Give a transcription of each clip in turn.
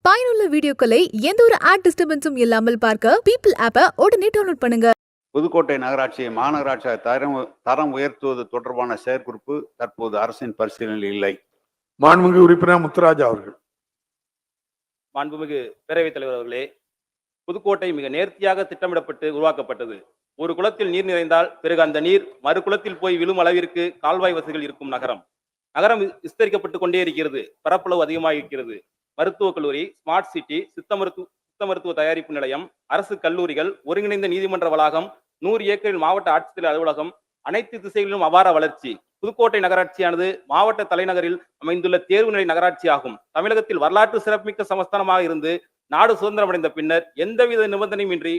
பயனுள்ள வீடியோக்களை எந்த ஒரு ஆட் டிஸ்டர்பன்ஸும் இல்லாமல் பார்க்க பீப்பிள் ஆப்பை உடனே டவுன்லோட் பண்ணுங்க. புதுக்கோட்டை நகராட்சியை மாநகராட்சியாக தரம் உயர்த்துவது தொடர்பான செயற்குறிப்பு தற்போது அரசின் பரிசீலனையில் இல்லை. மாண்புமிகு உறுப்பினர் முத்துராஜா அவர்கள். மாண்புமிகு பேரவைத் தலைவர் அவர்களே, புதுக்கோட்டை மிக நேர்த்தியாக திட்டமிடப்பட்டு உருவாக்கப்பட்டது. ஒரு குளத்தில் நீர் நிறைந்தால் பிறகு அந்த நீர் மறு குளத்தில் போய் விழும் அளவிற்கு கால்வாய் வசதிகள் இருக்கும் நகரம். நகரம் விஸ்தரிக்கப்பட்டு கொண்டே இருக்கிறது. பரப்பளவு அதிகமாக இருக்கிறது. மருத்துவக் கல்லூரி, ஸ்மார்ட் சிட்டி, சித்த மருத்துவ தயாரிப்பு நிலையம், அரசு கல்லூரிகள், ஒருங்கிணைந்த நீதிமன்ற வளாகம், 100 ஏக்கரில் மாவட்ட ஆட்சித்தலைவர் அலுவலகம், அனைத்து திசைகளிலும் அபார வளர்ச்சி. புதுக்கோட்டை நகராட்சியானது மாவட்ட தலைநகரில் அமைந்துள்ள தேர்வுநிலை நகராட்சி ஆகும். தமிழகத்தில் வரலாற்று சிறப்புமிக்க சமஸ்தானமாக இருந்து நாடு சுதந்திரமடைந்த பின்னர் எந்தவித நிபந்தனையுமின்றி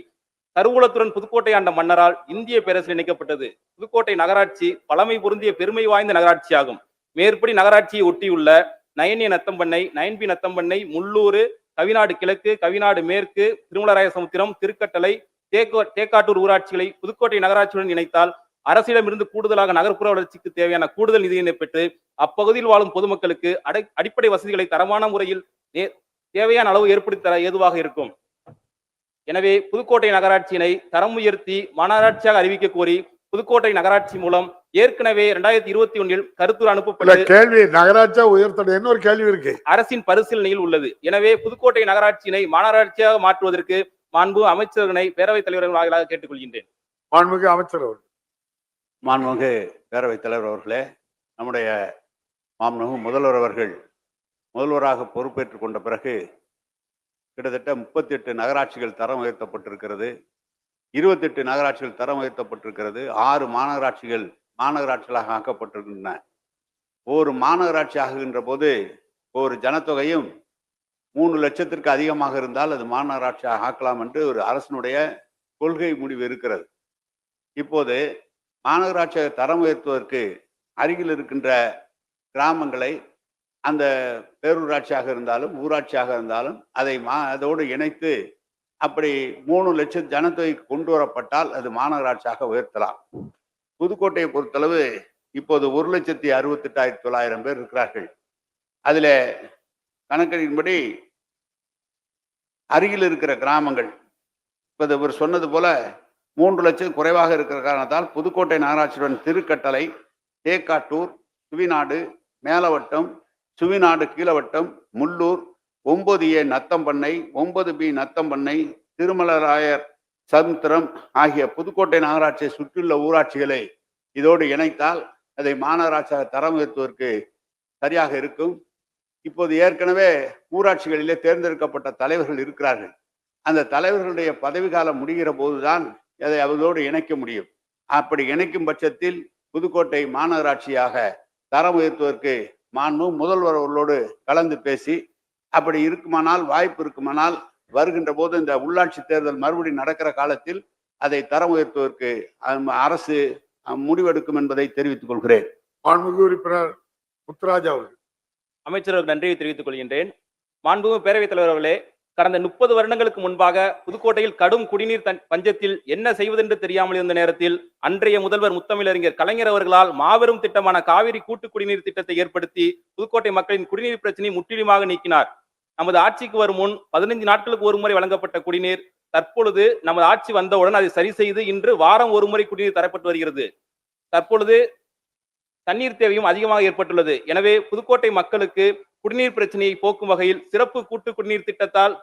கருவூலத்துடன் புதுக்கோட்டை ஆண்ட மன்னரால் இந்திய பேரரசில் இணைக்கப்பட்டது. புதுக்கோட்டை நகராட்சி பழமை பொருந்திய பெருமை வாய்ந்த நகராட்சி ஆகும். மேற்படி நகராட்சியை ஒட்டியுள்ள நயனிய நத்தம்பண்ணை, நயன்பி நத்தம்பண்ணை, முள்ளூர், கவிநாடு கிழக்கு, கவிநாடு மேற்கு, திருமலராய சமுத்திரம், திருக்கட்டளை, தேக்காட்டூர் ஊராட்சிகளை புதுக்கோட்டை நகராட்சியுடன் இணைத்தால் அரசிடமிருந்து கூடுதலாக நகர்ப்புற வளர்ச்சிக்கு தேவையான கூடுதல் நிதியினை பெற்று அப்பகுதியில் வாழும் பொதுமக்களுக்கு அடிப்படை வசதிகளை தரமான முறையில் தேவையான அளவு ஏற்படுத்தி தர ஏதுவாக இருக்கும். எனவே புதுக்கோட்டை நகராட்சியினை தரம் உயர்த்தி மாநகராட்சியாக அறிவிக்க கோரி புதுக்கோட்டை நகராட்சி மூலம் ஏற்கனவே 2021 கருத்துரு அனுப்பப்பட்ட கேள்வி நகராட்சியா உயர்த்தணும் இன்னொரு கேள்வி இருக்கு, அரசின் பரிசீலனையில் உள்ளது. எனவே புதுக்கோட்டை நகராட்சியினை மாநகராட்சியாக மாற்றுவதற்கு மாண்பு அமைச்சர்களை பேரவைத் தலைவர்கள் வாயிலாக கேட்டுக்கொள்கின்றேன். மாண்புமிகு அமைச்சர் அவர்கள். மாண்புமிகு பேரவைத் தலைவர் அவர்களே, நம்முடைய மாண்புமிகு முதல்வர் அவர்கள் முதல்வராக பொறுப்பேற்றுக் கொண்ட பிறகு கிட்டத்தட்ட 38 நகராட்சிகள் தரம் உயர்த்தப்பட்டிருக்கிறது. 28 நகராட்சிகள் தரம் உயர்த்தப்பட்டிருக்கிறது. 6 மாநகராட்சிகளாக ஆக்கப்பட்டிருக்கின்றன. ஒரு மாநகராட்சி ஆகுகின்ற போது ஒரு ஜனத்தொகையும் 3 லட்சத்திற்கு அதிகமாக இருந்தால் அது மாநகராட்சியாக ஆக்கலாம் என்று ஒரு அரசினுடைய கொள்கை முடிவு இருக்கிறது. இப்போது மாநகராட்சியாக தரம் உயர்த்துவதற்கு அருகில் இருக்கின்ற கிராமங்களை அந்த பேரூராட்சியாக இருந்தாலும் ஊராட்சியாக இருந்தாலும் அதோடு இணைத்து அப்படி 3 லட்சம் ஜனத்தொகை கொண்டு வரப்பட்டால் அது மாநகராட்சியாக உயர்த்தலாம். புதுக்கோட்டையை பொறுத்தளவு இப்போது 1,68,900 பேர் இருக்கிறார்கள். அதில் கணக்கெடுப்பின்படி அருகில் இருக்கிற கிராமங்கள் இப்போது இவர் சொன்னது போல 3 லட்சம் குறைவாக இருக்கிற காரணத்தால் புதுக்கோட்டை நகராட்சியுடன் திருக்கட்டளை, தேக்காட்டூர், சுவிநாடு மேலவட்டம், சுவிநாடு கீழவட்டம், முள்ளூர், 9A நத்தம்பண்ணை, 9B நத்தம்பண்ணை, திருமலராயர் சமுத்திரம் ஆகிய புதுக்கோட்டை நகராட்சியை சுற்றியுள்ள ஊராட்சிகளை இதோடு இணைத்தால் அதை மாநகராட்சியாக தரம் உயர்த்துவதற்கு சரியாக இருக்கும். இப்போது ஏற்கனவே ஊராட்சிகளிலே தேர்ந்தெடுக்கப்பட்ட தலைவர்கள் இருக்கிறார்கள். அந்த தலைவர்களுடைய பதவி காலம் முடிகிற போதுதான் அதை அவர்களோடு இணைக்க முடியும். அப்படி இணைக்கும் பட்சத்தில் புதுக்கோட்டை மாநகராட்சியாக தரம் உயர்த்துவதற்கு முதல்வர் அவர்களோடு கலந்து பேசி அப்படி இருக்குமானால் வாய்ப்பு இருக்குமானால் வருகின்ற போது இந்த உள்ளாட்சி தேர்தல் மறுபடியும் நடக்கிற காலத்தில் அதை தரம் உயர்த்துவதற்கு அரசு முடிவெடுக்கும் என்பதை தெரிவித்துக் கொள்கிறேன். மாண்புமிகு உறுப்பினர் முத்துராஜா அவர்கள். அமைச்சருக்கு நன்றியை தெரிவித்துக் கொள்கின்றேன். மாண்புமிகு பேரவைத் தலைவர் அவர்களே, கடந்த 30 வருடங்களுக்கு முன்பாக புதுக்கோட்டையில் கடும் குடிநீர் பஞ்சத்தில் என்ன செய்வதென்று தெரியாமல் இருந்த நேரத்தில் அன்றைய முதல்வர் முத்தமிழறிஞர் கலைஞர் அவர்களால் மாபெரும் திட்டமான காவிரி கூட்டு குடிநீர் திட்டத்தை ஏற்படுத்தி புதுக்கோட்டை மக்களின் குடிநீர் பிரச்சனையை முற்றிலுமாக நீக்கினார். நமது ஆட்சிக்கு வரும் முன் 15 நாட்களுக்கு ஒரு முறை வழங்கப்பட்ட குடிநீர் தற்பொழுது நமது ஆட்சி வந்தவுடன் அதை சரி செய்து இன்று வாரம் ஒரு முறை குடிநீர் தரப்பட்டு வருகிறது. தற்பொழுது தண்ணீர் தேவையும் அதிகமாக ஏற்பட்டுள்ளது. எனவே புதுக்கோட்டை மக்களுக்கு குடிநீர் பிரச்சனையை போக்கும் வகையில் சிறப்பு கூட்டு குடிநீர் திட்டத்தால்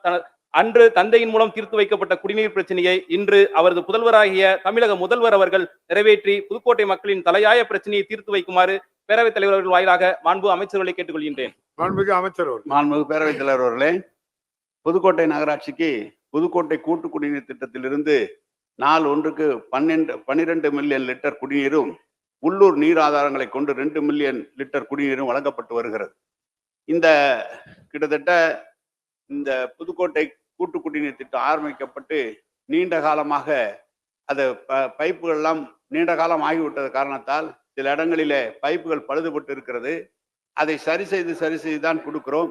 அன்று தந்தையின் மூலம் தீர்த்து வைக்கப்பட்ட குடிநீர் பிரச்சனையை இன்று அவரது புதல்வராகிய தமிழக முதல்வர் அவர்கள் நிறைவேற்றி புதுக்கோட்டை மக்களின் தலையாய பிரச்சனையை தீர்த்து வைக்குமாறு பேரவைத் தலைவர்கள் வாயிலாக மாண்பு அமைச்சர்களை கேட்டுக்கொள்கின்றேன். மாண்புமிகு பேரவைத் தலைவர் அவர்களே, புதுக்கோட்டை நகராட்சிக்கு புதுக்கோட்டை கூட்டு குடிநீர் திட்டத்திலிருந்து நாள் ஒன்றுக்கு 12 மில்லியன் லிட்டர் குடிநீரும் உள்ளூர் நீர் ஆதாரங்களை கொண்டு 2 மில்லியன் லிட்டர் குடிநீரும் வழங்கப்பட்டு வருகிறது. இந்த கிட்டத்தட்ட இந்த புதுக்கோட்டை கூட்டு குடிநீர் திட்டம் ஆரம்பிக்கப்பட்டு நீண்ட காலமாக அது பைப்புகள் எல்லாம் நீண்ட காலம் ஆகிவிட்டது காரணத்தால் சில இடங்களிலே பைப்புகள் பழுதுபட்டு இருக்கிறது. அதை சரி செய்து தான் கொடுக்கிறோம்.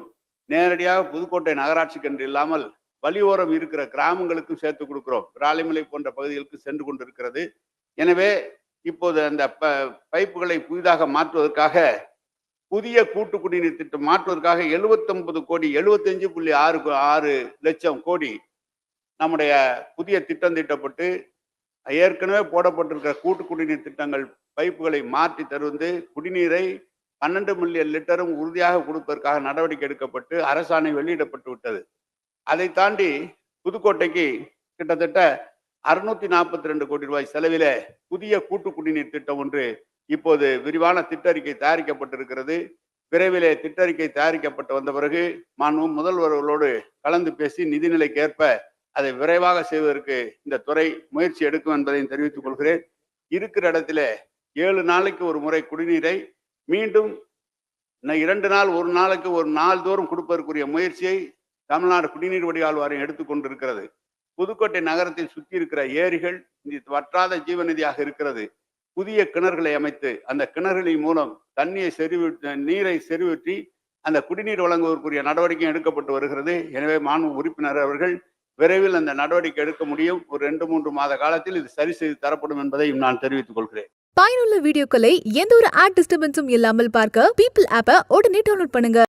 நேரடியாக புதுக்கோட்டை நகராட்சிக்கு என்று இல்லாமல் வழியோரம் இருக்கிற கிராமங்களுக்கும் சேர்த்து கொடுக்கிறோம். விராலிமலை போன்ற பகுதிகளுக்கு சென்று கொண்டிருக்கிறது. எனவே இப்போது அந்த பைப்புகளை புதிதாக மாற்றுவதற்காக புதிய கூட்டு குடிநீர் திட்டம் மாற்றுவதற்காக 79 கோடி 75.6 லட்சம் கோடி நம்முடைய புதிய திட்டம் தீட்டப்பட்டு ஏற்கனவே போடப்பட்டிருக்கிற கூட்டு குடிநீர் திட்டங்கள் பைப்புகளை மாற்றி தருவது குடிநீரை 12 மில்லியன் லிட்டரும் உறுதியாக கொடுப்பதற்காக நடவடிக்கை எடுக்கப்பட்டு அரசாணை வெளியிடப்பட்டு விட்டது. அதை தாண்டி புதுக்கோட்டைக்கு கிட்டத்தட்ட 642 கோடி ரூபாய் செலவில புதிய கூட்டு குடிநீர் திட்டம் ஒன்று இப்போது விரிவான திட்டறிக்கை தயாரிக்கப்பட்டிருக்கிறது. விரைவிலே திட்டறிக்கை தயாரிக்கப்பட்டு வந்த பிறகு மாண்பு முதல்வர்களோடு கலந்து பேசி நிதிநிலைக்கு ஏற்ப அதை விரைவாக செய்வதற்கு இந்த துறை முயற்சி எடுக்கும் என்பதையும் தெரிவித்துக் கொள்கிறேன். இருக்கிற இடத்துல 7 நாளைக்கு ஒரு முறை குடிநீரை மீண்டும் 2 நாள், ஒரு நாளுக்கு ஒரு நாள் தோறும் கொடுப்பதற்குரிய முயற்சியை தமிழ்நாடு குடிநீர் வடிகால் வாரியம் எடுத்துக்கொண்டிருக்கிறது. புதுக்கோட்டை நகரத்தில் சுற்றி இருக்கிற ஏரிகள் வற்றாத ஜீவநிதியாக இருக்கிறது. புதிய கிணறுகளை அமைத்து அந்த கிணறுகளின் மூலம் நீரை செறிவூற்றி அந்த குடிநீர் வழங்குவதற்குரிய நடவடிக்கை எடுக்கப்பட்டு வருகிறது. எனவே மாண்பு உறுப்பினர் அவர்கள் விரைவில் அந்த நடவடிக்கை எடுக்க முடியும். ஒரு 2-3 மாத காலத்தில் இது சரி செய்து தரப்படும் என்பதையும் நான் தெரிவித்துக் கொள்கிறேன். பயனுள்ள வீடியோக்களை எந்த ஒரு ஆட் டிஸ்டர்பன்ஸும் இல்லாமல் பார்க்க பீப்பிள் ஆப்பை உடனே டவுன்லோட் பண்ணுங்க.